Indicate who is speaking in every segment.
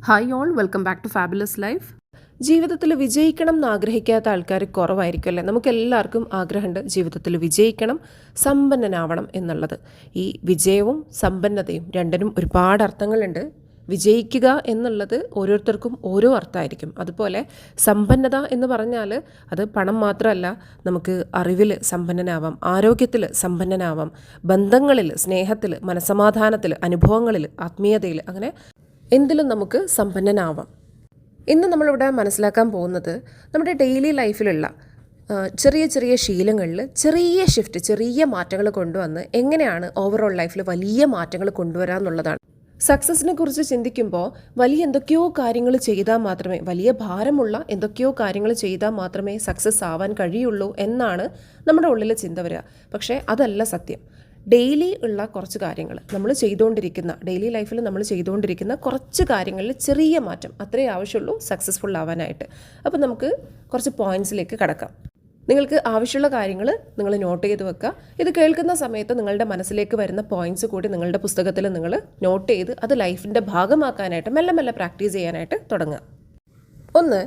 Speaker 1: Hi all, welcome back to fabulous life.
Speaker 2: ജീവിതത്തിൽ വിജയിക്കണം എന്ന് ആഗ്രഹിക്കാത്ത ആൾക്കാർ കുറവായിരിക്കും അല്ലേ. നമുക്കെല്ലാവർക്കും ആഗ്രഹമുണ്ട് ജീവിതത്തിൽ വിജയിക്കണം, സമ്പന്നനാവണം എന്നുള്ളത്. ഈ വിജയവും സമ്പന്നതയും രണ്ടിനും ഒരുപാട് അർത്ഥങ്ങളുണ്ട്. വിജയിക്കുക എന്നുള്ളത് ഓരോരുത്തർക്കും ഓരോ അർത്ഥമായിരിക്കും. അതുപോലെ സമ്പന്നത എന്ന് പറഞ്ഞാൽ അത് പണം മാത്രമല്ല, നമുക്ക് അറിവിൽ സമ്പന്നനാവാം, ആരോഗ്യത്തിൽ സമ്പന്നനാവാം, ബന്ധങ്ങളിൽ, സ്നേഹത്തിൽ, മനസ്സമാധാനത്തിൽ, അനുഭവങ്ങളിൽ, ആത്മീയതയിൽ, അങ്ങനെ എന്തിലും നമുക്ക് സമ്പന്നനാവാം. ഇന്ന് നമ്മളിവിടെ മനസ്സിലാക്കാൻ പോകുന്നത് നമ്മുടെ ഡെയിലി ലൈഫിലുള്ള ചെറിയ ചെറിയ ശീലങ്ങളിൽ ചെറിയ ഷിഫ്റ്റ്, ചെറിയ മാറ്റങ്ങൾ കൊണ്ടുവന്ന് എങ്ങനെയാണ് ഓവറോൾ ലൈഫിൽ വലിയ മാറ്റങ്ങൾ കൊണ്ടുവരാമെന്നുള്ളതാണ്. സക്സസിനെ കുറിച്ച് ചിന്തിക്കുമ്പോൾ വലിയ എന്തൊക്കെയോ കാര്യങ്ങൾ ചെയ്താൽ മാത്രമേ, വലിയ ഭാരമുള്ള എന്തൊക്കെയോ കാര്യങ്ങൾ ചെയ്താൽ മാത്രമേ സക്സസ് ആവാൻ കഴിയുള്ളൂ എന്നാണ് നമ്മുടെ ഉള്ളിൽ ചിന്ത വരിക. പക്ഷേ അതല്ല സത്യം. ഡെയിലി ഉള്ള കുറച്ച് കാര്യങ്ങൾ നമ്മൾ ചെയ്തുകൊണ്ടിരിക്കുന്ന, ഡെയിലി ലൈഫിൽ നമ്മൾ ചെയ്തുകൊണ്ടിരിക്കുന്ന കുറച്ച് കാര്യങ്ങളിൽ ചെറിയ മാറ്റം അത്രേ ആവശ്യമുള്ളൂ സക്സസ്ഫുൾ ആവാനായിട്ട്. അപ്പോൾ നമുക്ക് കുറച്ച് പോയിൻറ്റ്സിലേക്ക് കടക്കാം. നിങ്ങൾക്ക് ആവശ്യമുള്ള കാര്യങ്ങൾ നിങ്ങൾ നോട്ട് ചെയ്ത് വെക്കുക. ഇത് കേൾക്കുന്ന സമയത്ത് നിങ്ങളുടെ മനസ്സിലേക്ക് വരുന്ന പോയിൻറ്റ്സ് കൂടി നിങ്ങളുടെ പുസ്തകത്തിൽ നിങ്ങൾ നോട്ട് ചെയ്ത് അത് ലൈഫിൻ്റെ ഭാഗമാക്കാനായിട്ട് മെല്ലെ മെല്ലെ പ്രാക്ടീസ് ചെയ്യാനായിട്ട് തുടങ്ങുക. ഒന്ന്,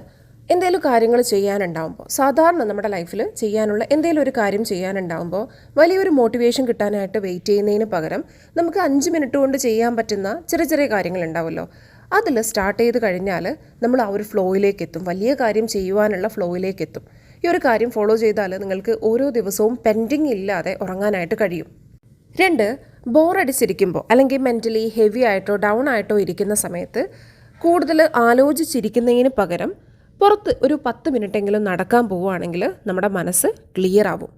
Speaker 2: എന്തെങ്കിലും കാര്യങ്ങൾ ചെയ്യാനുണ്ടാകുമ്പോൾ, സാധാരണ നമ്മുടെ ലൈഫിൽ ചെയ്യാനുള്ള എന്തെങ്കിലും ഒരു കാര്യം ചെയ്യാനുണ്ടാകുമ്പോൾ വലിയൊരു മോട്ടിവേഷൻ കിട്ടാനായിട്ട് വെയിറ്റ് ചെയ്യുന്നതിന് പകരം നമുക്ക് 5 മിനിറ്റ് കൊണ്ട് ചെയ്യാൻ പറ്റുന്ന ചെറിയ ചെറിയ കാര്യങ്ങളുണ്ടാവുമല്ലോ, അതിൽ സ്റ്റാർട്ട് ചെയ്ത് കഴിഞ്ഞാൽ നമ്മൾ ആ ഒരു ഫ്ലോയിലേക്ക് എത്തും, വലിയ കാര്യം ചെയ്യുവാനുള്ള ഫ്ലോയിലേക്ക് എത്തും. ഈ ഒരു കാര്യം ഫോളോ ചെയ്താൽ നിങ്ങൾക്ക് ഓരോ ദിവസവും പെൻഡിങ് ഇല്ലാതെ ഉറങ്ങാനായിട്ട് കഴിയും. 2, ബോറടിച്ചിരിക്കുമ്പോൾ അല്ലെങ്കിൽ മെൻ്റലി ഹെവി ആയിട്ടോ ഡൗൺ ആയിട്ടോ ഇരിക്കുന്ന സമയത്ത് കൂടുതൽ ആലോചിച്ചിരിക്കുന്നതിന് പകരം പുറത്ത് ഒരു 10 മിനിറ്റെങ്കിലും നടക്കാൻ പോവുകയാണെങ്കിൽ നമ്മുടെ മനസ്സ് ക്ലിയർ ആവും.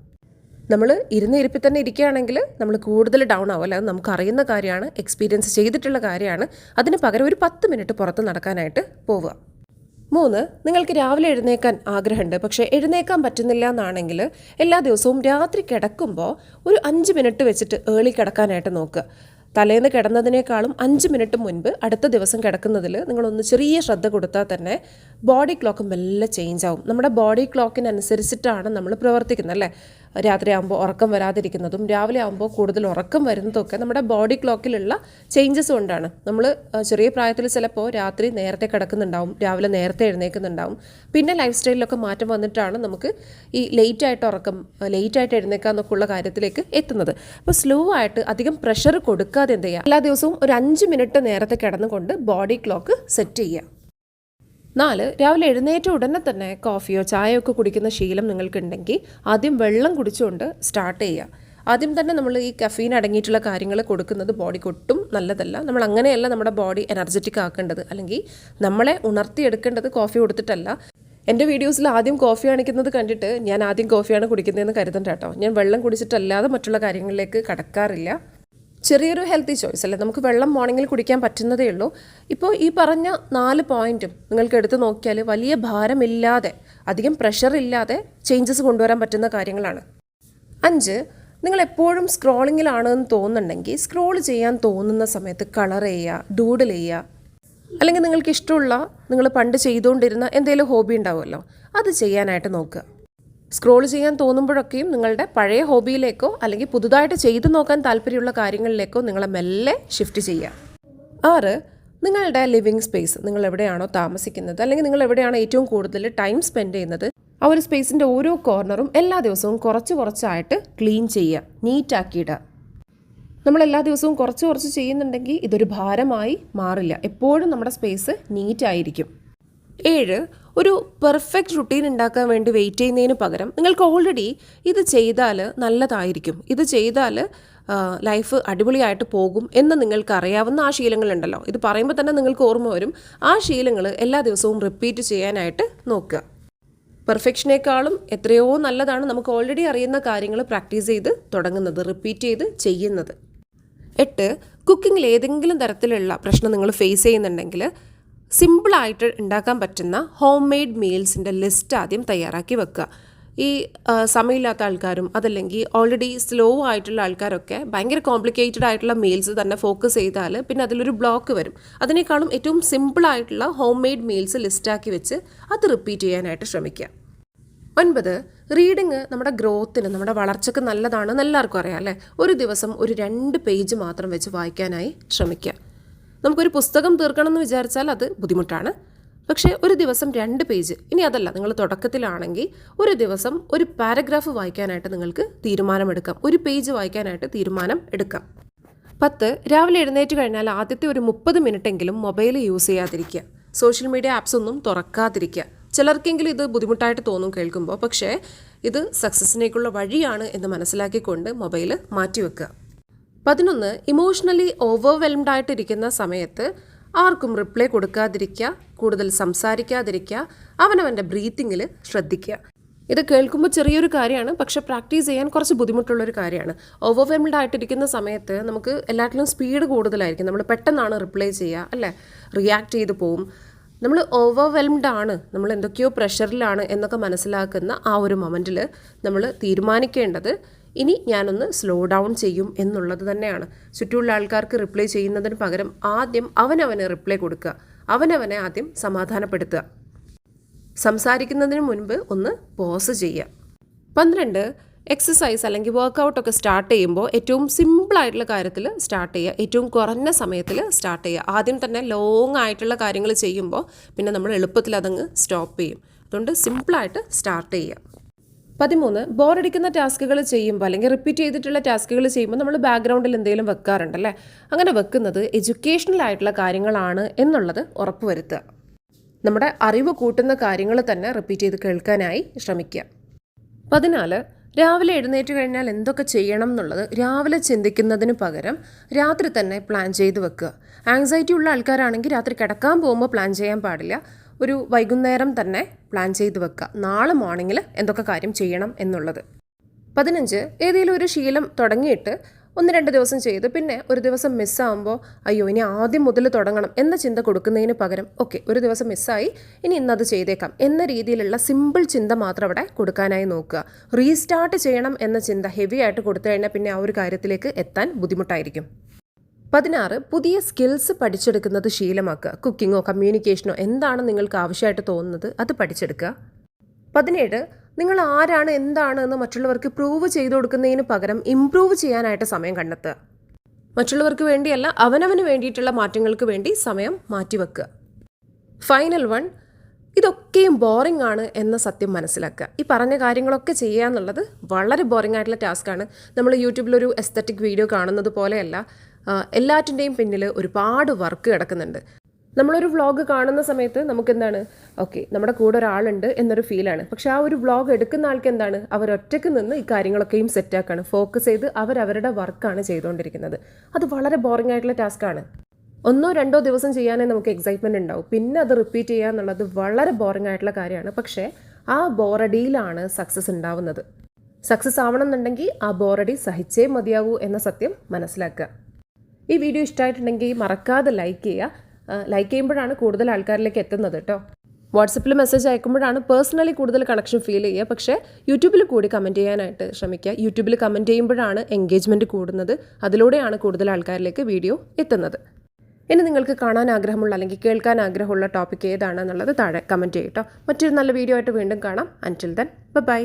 Speaker 2: നമ്മൾ ഇരുപ്പിൽ തന്നെ ഇരിക്കുകയാണെങ്കിൽ നമ്മൾ കൂടുതൽ ഡൗൺ ആവും. അല്ലാതെ നമുക്കറിയുന്ന കാര്യമാണ്, എക്സ്പീരിയൻസ് ചെയ്തിട്ടുള്ള കാര്യമാണ്. അതിന് പകരം ഒരു 10 മിനിറ്റ് പുറത്ത് നടക്കാനായിട്ട് പോവുക. 3, നിങ്ങൾക്ക് രാവിലെ എഴുന്നേക്കാൻ ആഗ്രഹമുണ്ട്, പക്ഷേ എഴുന്നേക്കാൻ പറ്റുന്നില്ല എന്നാണെങ്കിൽ എല്ലാ ദിവസവും രാത്രി കിടക്കുമ്പോൾ ഒരു 5 മിനിറ്റ് വെച്ചിട്ട് ഏർലി കിടക്കാനായിട്ട് നോക്കുക. തലേന്ന് കിടന്നതിനേക്കാളും 5 മിനിറ്റ് മുൻപ് അടുത്ത ദിവസം കിടക്കുന്നതിൽ നിങ്ങളൊന്ന് ചെറിയ ശ്രദ്ധ കൊടുത്താൽ തന്നെ ബോഡി ക്ലോക്ക് മെല്ലെ ചേഞ്ച് ആവും. നമ്മുടെ ബോഡി ക്ലോക്കിനനുസരിച്ചിട്ടാണ് നമ്മൾ പ്രവർത്തിക്കുന്നത് അല്ലേ. രാത്രിയാകുമ്പോൾ ഉറക്കം വരാതിരിക്കുന്നതും രാവിലെ ആകുമ്പോൾ കൂടുതൽ ഉറക്കം വരുന്നതൊക്കെ നമ്മുടെ ബോഡി ക്ലോക്കിലുള്ള ചേഞ്ചസ് കൊണ്ടാണ്. നമ്മൾ ചെറിയ പ്രായത്തിൽ ചിലപ്പോൾ രാത്രി നേരത്തെ കിടക്കുന്നുണ്ടാവും, രാവിലെ നേരത്തെ എഴുന്നേൽക്കുന്നുണ്ടാവും. പിന്നെ ലൈഫ് സ്റ്റൈലിലൊക്കെ മാറ്റം വന്നിട്ടാണ് നമുക്ക് ഈ ലേറ്റായിട്ട് ഉറക്കം, ലേറ്റായിട്ട് എഴുന്നേൽക്കാന്നൊക്കെ ഉള്ള കാര്യത്തിലേക്ക് എത്തുന്നത്. അപ്പോൾ സ്ലോ ആയിട്ട് അധികം പ്രഷർ കൊടുക്കാതെ എന്ത് ചെയ്യുക, എല്ലാ ദിവസവും ഒരു 5 മിനിറ്റ് നേരത്തെ കിടന്നുകൊണ്ട് ബോഡി ക്ലോക്ക് സെറ്റ് ചെയ്യുക. 4, രാവിലെ എഴുന്നേറ്റ ഉടനെ തന്നെ കോഫിയോ ചായയോ ഒക്കെ കുടിക്കുന്ന ശീലം നിങ്ങൾക്കുണ്ടെങ്കിൽ ആദ്യം വെള്ളം കുടിച്ചുകൊണ്ട് സ്റ്റാർട്ട് ചെയ്യുക. ആദ്യം തന്നെ നമ്മൾ ഈ കഫീൻ അടങ്ങിയിട്ടുള്ള കാര്യങ്ങൾ കൊടുക്കുന്നത് ബോഡിക്ക് ഒട്ടും നല്ലതല്ല. നമ്മൾ അങ്ങനെയല്ല നമ്മുടെ ബോഡി എനർജറ്റിക് ആക്കേണ്ടത്, അല്ലെങ്കിൽ നമ്മളെ ഉണർത്തിയെടുക്കേണ്ടത് കോഫി കൊടുത്തിട്ടല്ല. എൻ്റെ വീഡിയോസിൽ ആദ്യം കോഫി കാണിക്കുന്നത് കണ്ടിട്ട് ഞാൻ ആദ്യം കോഫിയാണ് കുടിക്കുന്നതെന്ന് കരുതണ്ട കേട്ടോ. ഞാൻ വെള്ളം കുടിച്ചിട്ടല്ലാതെ മറ്റുള്ള കാര്യങ്ങളിലേക്ക് കടക്കാറില്ല. ചെറിയൊരു ഹെൽത്തി ചോയ്സ് അല്ലേ. നമുക്ക് വെള്ളം മോർണിംഗിൽ കുടിക്കാൻ പറ്റുന്നതേ ഉള്ളൂ. ഇപ്പോൾ ഈ പറഞ്ഞ 4 പോയിൻറ്റും നിങ്ങൾക്ക് എടുത്ത് നോക്കിയാൽ വലിയ ഭാരമില്ലാതെ, അധികം പ്രഷർ ഇല്ലാതെ ചേഞ്ചസ് കൊണ്ടുവരാൻ പറ്റുന്ന കാര്യങ്ങളാണ്. 5, നിങ്ങൾ എപ്പോഴും സ്ക്രോളിങ്ങിലാണെന്ന് തോന്നുന്നുണ്ടെങ്കിൽ സ്ക്രോൾ ചെയ്യാൻ തോന്നുന്ന സമയത്ത് കളർ ചെയ്യുക, ഡൂഡിൽ ചെയ്യുക, അല്ലെങ്കിൽ നിങ്ങൾക്ക് ഇഷ്ടമുള്ള, നിങ്ങൾ പണ്ട് ചെയ്തുകൊണ്ടിരുന്ന എന്തെങ്കിലും ഹോബി ഉണ്ടാവുമല്ലോ, അത് ചെയ്യാനായിട്ട് നോക്കുക. സ്ക്രോൾ ചെയ്യാൻ തോന്നുമ്പോഴൊക്കെയും നിങ്ങളുടെ പഴയ ഹോബിയിലേക്കോ അല്ലെങ്കിൽ പുതുതായിട്ട് ചെയ്തു നോക്കാൻ താല്പര്യമുള്ള കാര്യങ്ങളിലേക്കോ നിങ്ങളെ മെല്ലെ ഷിഫ്റ്റ് ചെയ്യുക. 6, നിങ്ങളുടെ ലിവിങ് സ്പേസ്, നിങ്ങൾ എവിടെയാണോ താമസിക്കുന്നത് അല്ലെങ്കിൽ നിങ്ങൾ എവിടെയാണോ ഏറ്റവും കൂടുതൽ ടൈം സ്പെൻഡ് ചെയ്യുന്നത്, ആ ഒരു സ്പേസിൻ്റെ ഓരോ കോർണറും എല്ലാ ദിവസവും കുറച്ചായിട്ട് ക്ലീൻ ചെയ്യുക, നീറ്റാക്കിയിടുക. നമ്മൾ എല്ലാ ദിവസവും കുറച്ച് ചെയ്യുന്നുണ്ടെങ്കിൽ ഇതൊരു ഭാരമായി മാറില്ല. എപ്പോഴും നമ്മുടെ സ്പേസ് നീറ്റായിരിക്കും. 7, ഒരു പെർഫെക്റ്റ് റുട്ടീൻ ഉണ്ടാക്കാൻ വേണ്ടി വെയിറ്റ് ചെയ്യുന്നതിന് പകരം നിങ്ങൾക്ക് ഓൾറെഡി ഇത് ചെയ്താൽ നല്ലതായിരിക്കും, ഇത് ചെയ്താൽ ലൈഫ് അടിപൊളിയായിട്ട് പോകും എന്ന് നിങ്ങൾക്ക് അറിയാവുന്ന ആ ശീലങ്ങളുണ്ടല്ലോ. ഇത് പറയുമ്പോൾ തന്നെ നിങ്ങൾക്ക് ഓർമ്മ വരും. ആ ശീലങ്ങൾ എല്ലാ ദിവസവും റിപ്പീറ്റ് ചെയ്യാനായിട്ട് നോക്കുക. പെർഫെക്ഷനേക്കാളും എത്രയോ നല്ലതാണ് നമുക്ക് ഓൾറെഡി അറിയുന്ന കാര്യങ്ങൾ പ്രാക്ടീസ് ചെയ്ത് തുടങ്ങുന്നത്, റിപ്പീറ്റ് ചെയ്ത് ചെയ്യുന്നത്. 8, കുക്കിങ്ങിൽ ഏതെങ്കിലും തരത്തിലുള്ള പ്രശ്നം നിങ്ങൾ ഫേസ് ചെയ്യുന്നുണ്ടെങ്കിൽ സിമ്പിളായിട്ട് ഉണ്ടാക്കാൻ പറ്റുന്ന ഹോം മെയ്ഡ് മീൽസിൻ്റെ ലിസ്റ്റ് ആദ്യം തയ്യാറാക്കി വെക്കുക. ഈ സമയമില്ലാത്ത ആൾക്കാരും അതല്ലെങ്കിൽ ഓൾറെഡി സ്ലോ ആയിട്ടുള്ള ആൾക്കാരൊക്കെ ഭയങ്കര കോംപ്ലിക്കേറ്റഡ് ആയിട്ടുള്ള മീൽസ് തന്നെ ഫോക്കസ് ചെയ്താൽ പിന്നെ അതിലൊരു ബ്ലോക്ക് വരും. അതിനേക്കാളും ഏറ്റവും സിമ്പിളായിട്ടുള്ള ഹോം മെയ്ഡ് മീൽസ് ലിസ്റ്റാക്കി വെച്ച് അത് റിപ്പീറ്റ് ചെയ്യാനായിട്ട് ശ്രമിക്കുക. 9, റീഡിങ് നമ്മുടെ ഗ്രോത്തിന്, നമ്മുടെ വളർച്ചയ്ക്ക് നല്ലതാണെന്ന് എല്ലാവർക്കും അറിയാം അല്ലേ. ഒരു ദിവസം ഒരു 2 പേജ് മാത്രം വെച്ച് വായിക്കാനായി ശ്രമിക്കുക. നമുക്കൊരു പുസ്തകം തീർക്കണം എന്ന് വിചാരിച്ചാൽ അത് ബുദ്ധിമുട്ടാണ്. പക്ഷേ ഒരു ദിവസം 2 പേജ്, ഇനി അതല്ല നിങ്ങൾ തുടക്കത്തിലാണെങ്കിൽ ഒരു ദിവസം ഒരു പാരഗ്രാഫ് വായിക്കാനായിട്ട് നിങ്ങൾക്ക് തീരുമാനമെടുക്കാം, ഒരു പേജ് വായിക്കാനായിട്ട് തീരുമാനം എടുക്കാം. 10 രാവിലെ എഴുന്നേറ്റ് കഴിഞ്ഞാൽ ആദ്യത്തെ ഒരു 30 മിനിറ്റെങ്കിലും മൊബൈൽ യൂസ് ചെയ്യാതിരിക്കുക, സോഷ്യൽ മീഡിയ ആപ്സ് ഒന്നും തുറക്കാതിരിക്കുക. ചിലർക്കെങ്കിലും ഇത് ബുദ്ധിമുട്ടായിട്ട് തോന്നും കേൾക്കുമ്പോൾ, പക്ഷേ ഇത് സക്സസ്സിനേക്കുള്ള വഴിയാണ് എന്ന് മനസ്സിലാക്കിക്കൊണ്ട് മൊബൈൽ മാറ്റിവെക്കുക. 11 ഇമോഷണലി ഓവർവെൽംഡ് ആയിട്ടിരിക്കുന്ന സമയത്ത് ആർക്കും റിപ്ലൈ കൊടുക്കാതിരിക്കുക, കൂടുതൽ സംസാരിക്കാതിരിക്കുക, അവനവൻ്റെ ബ്രീത്തിങ്ങിൽ ശ്രദ്ധിക്കുക. ഇത് കേൾക്കുമ്പോൾ ചെറിയൊരു കാര്യമാണ്, പക്ഷേ പ്രാക്ടീസ് ചെയ്യാൻ കുറച്ച് ബുദ്ധിമുട്ടുള്ളൊരു കാര്യമാണ്. ഓവർവെൽംഡ് ആയിട്ടിരിക്കുന്ന സമയത്ത് നമുക്ക് എല്ലാറ്റിലും സ്പീഡ് കൂടുതലായിരിക്കും, നമ്മൾ പെട്ടെന്നാണ് റിപ്ലൈ ചെയ്യുക, അല്ലേ, റിയാക്ട് ചെയ്ത് പോവും. നമ്മൾ ഓവർവെൽംഡ് ആണ്, നമ്മൾ എന്തൊക്കെയോ പ്രഷറിലാണ് എന്നൊക്കെ മനസ്സിലാക്കുന്ന ആ ഒരു മൊമെൻറ്റിൽ നമ്മൾ തീരുമാനിക്കേണ്ടത് ഇനി ഞാനൊന്ന് സ്ലോ ഡൗൺ ചെയ്യും എന്നുള്ളത് തന്നെയാണ്. ചുറ്റുമുള്ള ആൾക്കാർക്ക് റിപ്ലൈ ചെയ്യുന്നതിന് പകരം ആദ്യം അവനവന് റിപ്ലൈ കൊടുക്കുക, അവനവനെ ആദ്യം സമാധാനപ്പെടുത്തുക, സംസാരിക്കുന്നതിന് മുൻപ് ഒന്ന് പോസ് ചെയ്യുക. 12 എക്സസൈസ് അല്ലെങ്കിൽ വർക്കൗട്ടൊക്കെ സ്റ്റാർട്ട് ചെയ്യുമ്പോൾ ഏറ്റവും സിമ്പിളായിട്ടുള്ള കാര്യത്തിൽ സ്റ്റാർട്ട് ചെയ്യുക, ഏറ്റവും കുറഞ്ഞ സമയത്തിൽ സ്റ്റാർട്ട് ചെയ്യുക. ആദ്യം തന്നെ ലോങ് ആയിട്ടുള്ള കാര്യങ്ങൾ ചെയ്യുമ്പോൾ പിന്നെ നമ്മൾ എളുപ്പത്തിൽ അതങ്ങ് സ്റ്റോപ്പ് ചെയ്യും. അതുകൊണ്ട് സിമ്പിളായിട്ട് സ്റ്റാർട്ട് ചെയ്യുക. 13 ബോറടിക്കുന്ന ടാസ്കുകൾ ചെയ്യുമ്പോൾ അല്ലെങ്കിൽ റിപ്പീറ്റ് ചെയ്തിട്ടുള്ള ടാസ്കുകൾ ചെയ്യുമ്പോൾ നമ്മൾ ബാക്ക്ഗ്രൗണ്ടിൽ എന്തെങ്കിലും വെക്കാറുണ്ടല്ലേ, അങ്ങനെ വെക്കുന്നത് എഡ്യൂക്കേഷണൽ ആയിട്ടുള്ള കാര്യങ്ങളാണ് എന്നുള്ളത് ഉറപ്പുവരുത്തുക. നമ്മുടെ അറിവ് കൂട്ടുന്ന കാര്യങ്ങൾ തന്നെ റിപ്പീറ്റ് ചെയ്ത് കേൾക്കാനായി ശ്രമിക്കുക. 14 രാവിലെ എഴുന്നേറ്റ് കഴിഞ്ഞാൽ എന്തൊക്കെ ചെയ്യണം എന്നുള്ളത് രാവിലെ ചിന്തിക്കുന്നതിന് പകരം രാത്രി തന്നെ പ്ലാൻ ചെയ്ത് വെക്കുക. ആങ്സൈറ്റി ഉള്ള ആൾക്കാരാണെങ്കിൽ രാത്രി കിടക്കാൻ പോകുമ്പോൾ പ്ലാൻ ചെയ്യാൻ പാടില്ല, ഒരു വൈകുന്നേരം തന്നെ പ്ലാൻ ചെയ്ത് വെക്കുക, നാളെ മോർണിംഗിൽ എന്തൊക്കെ കാര്യം ചെയ്യണം എന്നുള്ളത്. 15 ഏതെങ്കിലും ഒരു ശീലം തുടങ്ങിയിട്ട് 1-2 ദിവസം ചെയ്ത് പിന്നെ ഒരു ദിവസം മിസ്സാകുമ്പോൾ അയ്യോ ഇനി ആദ്യം മുതൽ തുടങ്ങണം എന്ന ചിന്ത കൊടുക്കുന്നതിന് പകരം ഓക്കെ ഒരു ദിവസം മിസ്സായി ഇനി ഇന്നത് ചെയ്തേക്കാം എന്ന രീതിയിലുള്ള സിമ്പിൾ ചിന്ത മാത്രം അവിടെ കൊടുക്കാനായി നോക്കുക. റീസ്റ്റാർട്ട് ചെയ്യണം എന്ന ചിന്ത ഹെവി ആയിട്ട് കൊടുത്തു കഴിഞ്ഞാൽ പിന്നെ ആ ഒരു കാര്യത്തിലേക്ക് എത്താൻ ബുദ്ധിമുട്ടായിരിക്കും. 16 പുതിയ സ്കിൽസ് പഠിച്ചെടുക്കുന്നത് ശീലമാക്കുക. കുക്കിങ്ങോ കമ്മ്യൂണിക്കേഷനോ എന്താണ് നിങ്ങൾക്ക് ആവശ്യമായിട്ട് തോന്നുന്നത് അത് പഠിച്ചെടുക്കുക. 17 നിങ്ങൾ ആരാണ് എന്താണ് എന്ന് മറ്റുള്ളവർക്ക് പ്രൂവ് ചെയ്തു കൊടുക്കുന്നതിന് പകരം ഇംപ്രൂവ് ചെയ്യാനായിട്ട് സമയം കണ്ടെത്തുക. മറ്റുള്ളവർക്ക് വേണ്ടിയല്ല, അവനവന് വേണ്ടിയിട്ടുള്ള മാറ്റങ്ങൾക്ക് വേണ്ടി സമയം മാറ്റിവെക്കുക. ഫൈനൽ 1 ഇതൊക്കെയും ബോറിംഗ് ആണ് എന്ന സത്യം മനസ്സിലാക്കുക. ഈ പറഞ്ഞ കാര്യങ്ങളൊക്കെ ചെയ്യുക എന്നുള്ളത് വളരെ ബോറിംഗ് ആയിട്ടുള്ള ടാസ്ക്കാണ്. നമ്മൾ യൂട്യൂബിലൊരു എസ്തറ്റിക് വീഡിയോ കാണുന്നത് പോലെയല്ല, എല്ലാറ്റിൻ്റെയും പിന്നിൽ ഒരുപാട് വർക്ക് കിടക്കുന്നുണ്ട്. നമ്മളൊരു വ്ളോഗ് കാണുന്ന സമയത്ത് നമുക്ക് എന്താണ്, ഓക്കെ നമ്മുടെ കൂടെ ഒരാളുണ്ട് എന്നൊരു ഫീലാണ്. പക്ഷെ ആ ഒരു വ്ളോഗ് എടുക്കുന്ന ആൾക്ക് എന്താണ്, അവരൊറ്റയ്ക്ക് നിന്ന് ഈ കാര്യങ്ങളൊക്കെയും സെറ്റാക്കാണ്, ഫോക്കസ് ചെയ്ത് അവരവരുടെ വർക്കാണ് ചെയ്തുകൊണ്ടിരിക്കുന്നത്. അത് വളരെ ബോറിംഗ് ആയിട്ടുള്ള ടാസ്ക്കാണ്. 1-2 ദിവസം ചെയ്യാനേ നമുക്ക് എക്സൈറ്റ്മെൻറ്റ് ഉണ്ടാവും, പിന്നെ അത് റിപ്പീറ്റ് ചെയ്യുക എന്നുള്ളത് വളരെ ബോറിംഗ് ആയിട്ടുള്ള കാര്യമാണ്. പക്ഷേ ആ ബോറടിയിലാണ് സക്സസ് ഉണ്ടാവുന്നത്. സക്സസ് ആവണം എന്നുണ്ടെങ്കിൽ ആ ബോറടി സഹിച്ചേ മതിയാവൂ എന്ന സത്യം മനസ്സിലാക്കുക. ഈ വീഡിയോ ഇഷ്ടമായിട്ടുണ്ടെങ്കിൽ മറക്കാതെ ലൈക്ക് ചെയ്യുക. ലൈക്ക് ചെയ്യുമ്പോഴാണ് കൂടുതൽ ആൾക്കാരിലേക്ക് എത്തുന്നത് കേട്ടോ. വാട്സപ്പിൽ മെസ്സേജ് അയക്കുമ്പോഴാണ് പേഴ്സണലി കൂടുതൽ കണക്ഷൻ ഫീൽ ചെയ്യുക. പക്ഷേ യൂട്യൂബിൽ കൂടി കമൻറ്റ് ചെയ്യാനായിട്ട് ശ്രമിക്കുക. യൂട്യൂബിൽ കമൻറ്റ് ചെയ്യുമ്പോഴാണ് എൻഗേജ്മെൻറ്റ് കൂടുന്നത്, അതിലൂടെയാണ് കൂടുതൽ ആൾക്കാരിലേക്ക് വീഡിയോ എത്തുന്നത്. ഇനി നിങ്ങൾക്ക് കാണാൻ ആഗ്രഹമുള്ള അല്ലെങ്കിൽ കേൾക്കാൻ ആഗ്രഹമുള്ള ടോപ്പിക് ഏതാണെന്നുള്ളത് താഴെ കമൻറ്റ് ചെയ്യട്ടോ. മറ്റൊരു നല്ല വീഡിയോ ആയിട്ട് വീണ്ടും കാണാം. അൻറ്റിൽ ദെൻ ബൈ.